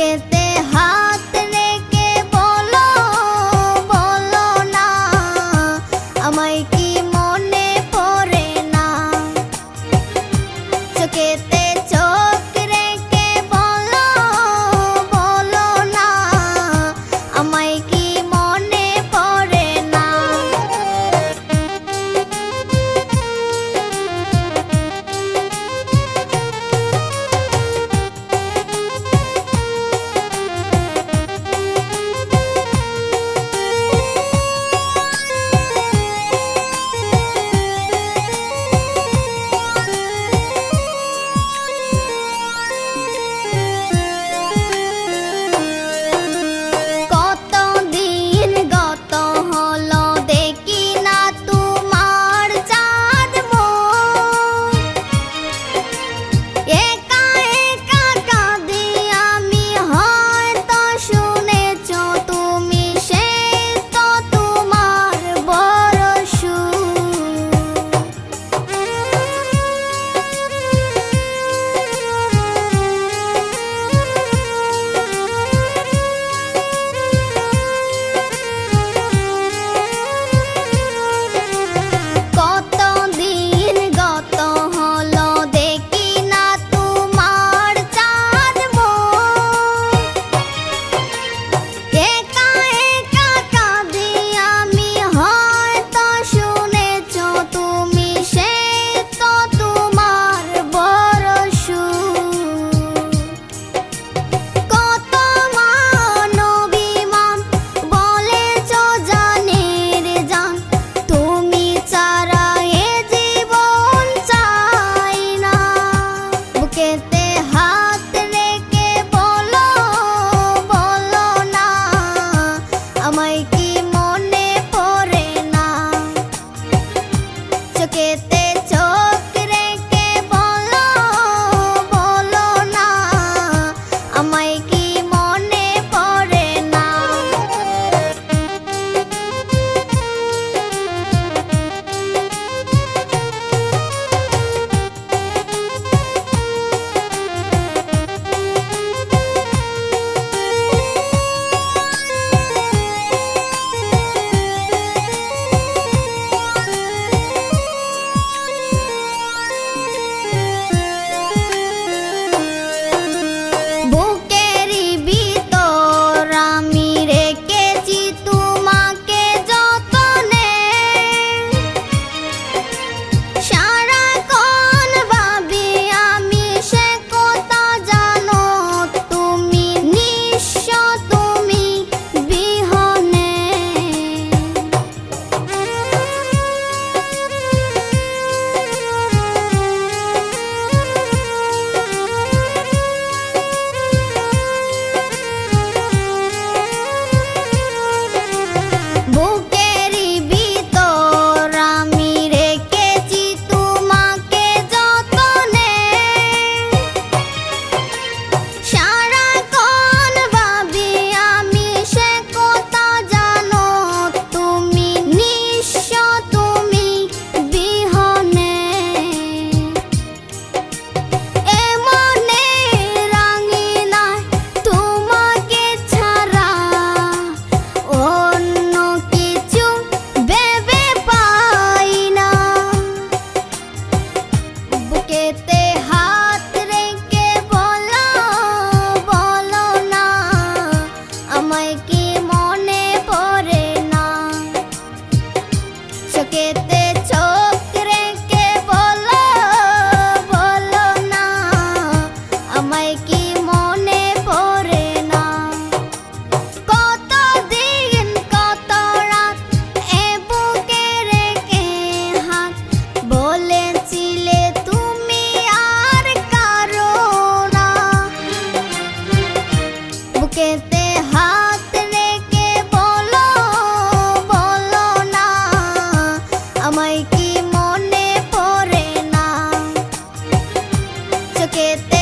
বুকেতে হাত রেখে বলো বলো না, আমায় কি মনে পড়ে না। চোখেতে চোখ রেখে বলো বলো না, আমায় কি মনে পড়ে না। চোখেতে চোখ রেখে বলো বলো না, আমায় কি মনে পড়ে না। বুকেতে হাত রেখে বলো বলো না, আমায় কি মনে পড়ে না। চোখেতে চোখ রেখে বলো বলো না, আমায় কি মনে পড়ে না। কতদিন কত রাত এ বুকে রেখে হাত বলেছিলে বুকেতে হাত রেখে বলো বলো না, আমায় কি মনে পড়ে না। চোখেতে